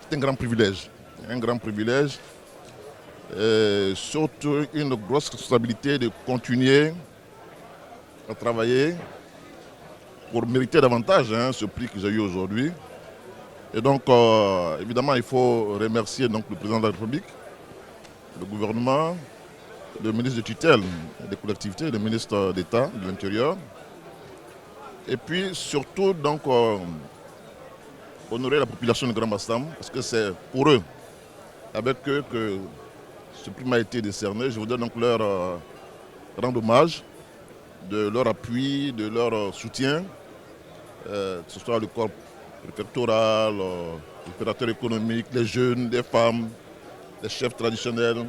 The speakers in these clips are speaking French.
c'est un grand privilège, surtout une grosse responsabilité de continuer à travailler pour mériter davantage ce prix que j'ai eu aujourd'hui. Et donc, évidemment, il faut remercier donc, le président de la République, le gouvernement, le ministre de tutelle des collectivités, le ministre d'État de l'Intérieur. Et puis surtout, donc, honorer la population de Grand Bassam, parce que c'est pour eux, avec eux, que ce prix m'a été décerné. Je voudrais donc leur rendre hommage de leur appui, de leur soutien, que ce soit le corps préfectoral, l'opérateur économique, les jeunes, les femmes, les chefs traditionnels,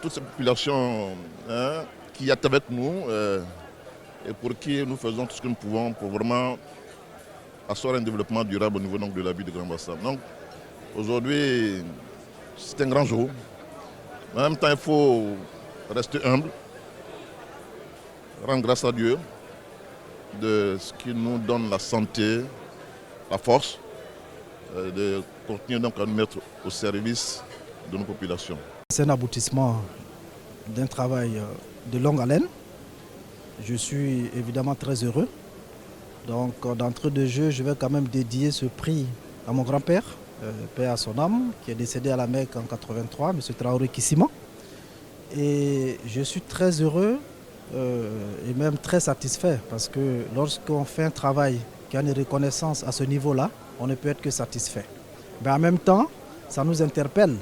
toute cette population qui est avec nous et pour qui nous faisons tout ce que nous pouvons pour vraiment asseoir un développement durable au niveau donc, de la ville de Grand Bassam. Donc aujourd'hui, c'est un grand jour. En même temps, il faut rester humble, rendre grâce à Dieu de ce qui nous donne la santé, la force de continuer donc à nous mettre au service de nos populations. C'est un aboutissement d'un travail de longue haleine. Je suis évidemment très heureux. Donc d'entrée de jeu, je vais quand même dédier ce prix à mon grand-père, paix à son âme, qui est décédé à la Mecque en 83, M. Traoré Kissima. Et je suis très heureux et même très satisfait parce que lorsqu'on fait un travail qui a une reconnaissance à ce niveau-là, on ne peut être que satisfait. Mais en même temps, ça nous interpelle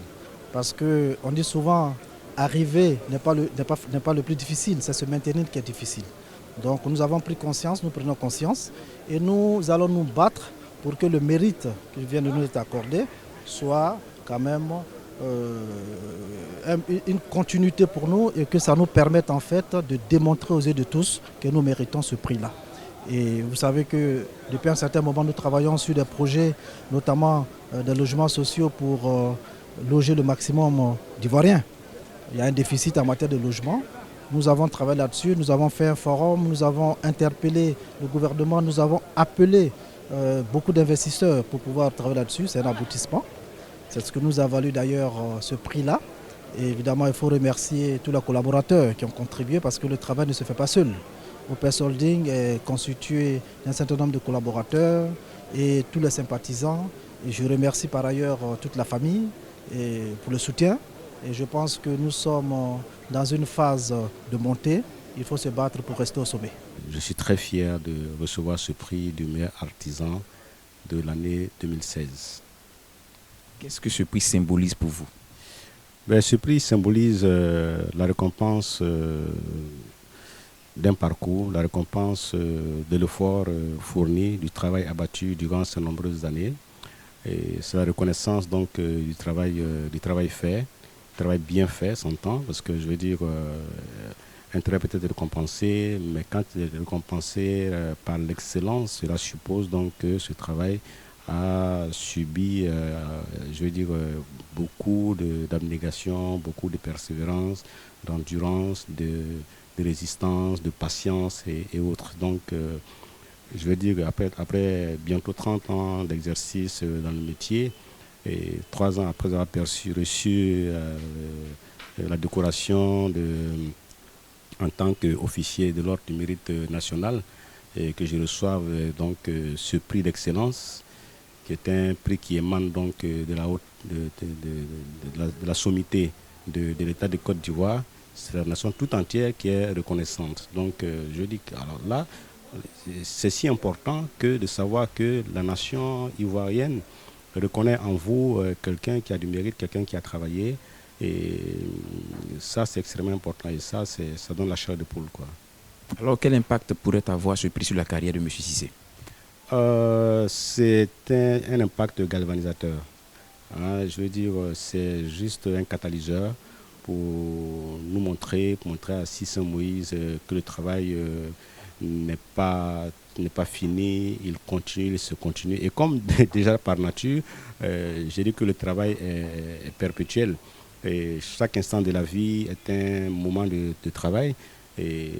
parce qu'on dit souvent arriver n'est pas le plus difficile, c'est se maintenir qui est difficile. Donc nous avons pris conscience, nous prenons conscience et nous allons nous battre pour que le mérite qui vient de nous être accordé soit quand même une continuité pour nous et que ça nous permette en fait de démontrer aux yeux de tous que nous méritons ce prix-là. Et vous savez que depuis un certain moment, nous travaillons sur des projets, notamment des logements sociaux pour loger le maximum d'Ivoiriens. Il y a un déficit en matière de logement. Nous avons travaillé là-dessus, nous avons fait un forum, nous avons interpellé le gouvernement, nous avons appelé beaucoup d'investisseurs pour pouvoir travailler là-dessus. C'est un aboutissement. C'est ce que nous a valu d'ailleurs ce prix-là. Et évidemment, il faut remercier tous les collaborateurs qui ont contribué parce que le travail ne se fait pas seul. OPS Holding est constitué d'un certain nombre de collaborateurs et tous les sympathisants. Et je remercie par ailleurs toute la famille pour le soutien. Et je pense que nous sommes dans une phase de montée. Il faut se battre pour rester au sommet. Je suis très fier de recevoir ce prix du meilleur artisan de l'année 2016. Qu'est-ce que ce prix symbolise pour vous? Ce prix symbolise la récompense d'un parcours, la récompense de l'effort fourni, du travail abattu durant ces nombreuses années. Et c'est la reconnaissance donc du travail fait, travail bien fait, s'entend, parce que je veux dire, un travail peut être récompensé, mais quand il est récompensé par l'excellence, cela suppose donc que ce travail a subi, je veux dire, beaucoup d'abnégation, beaucoup de persévérance, d'endurance, de résistance, de patience et autres. Donc, je veux dire, après bientôt 30 ans d'exercice dans le métier, et 3 ans après avoir reçu la décoration en tant qu'officier de l'Ordre du Mérite national, et que je reçoive donc ce prix d'excellence, qui est un prix qui émane donc de la sommité de l'État de Côte d'Ivoire. C'est la nation tout entière qui est reconnaissante. Donc je dis que alors là, c'est si important que de savoir que la nation ivoirienne reconnaît en vous quelqu'un qui a du mérite, quelqu'un qui a travaillé. Et ça, c'est extrêmement important. Et ça donne la chair de poule, quoi. Alors, quel impact pourrait avoir ce prix sur la carrière de M. Cissé? C'est un impact galvanisateur. Je veux dire, c'est juste un catalyseur pour nous montrer, à Cissé Moïse que le travail n'est pas fini, il continue, il se continue. Et comme déjà par nature, j'ai dit que le travail est perpétuel. Et chaque instant de la vie est un moment de travail. Et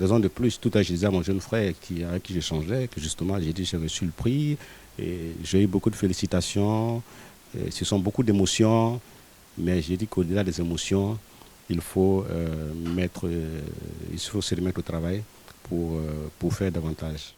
raison de plus, tout à l'heure, je disais à mon jeune frère avec qui j'échangeais, que justement, j'ai dit j'ai reçu le prix, et j'ai eu beaucoup de félicitations, et ce sont beaucoup d'émotions, mais j'ai dit qu'au-delà des émotions, il faut, il faut se remettre au travail pour faire davantage.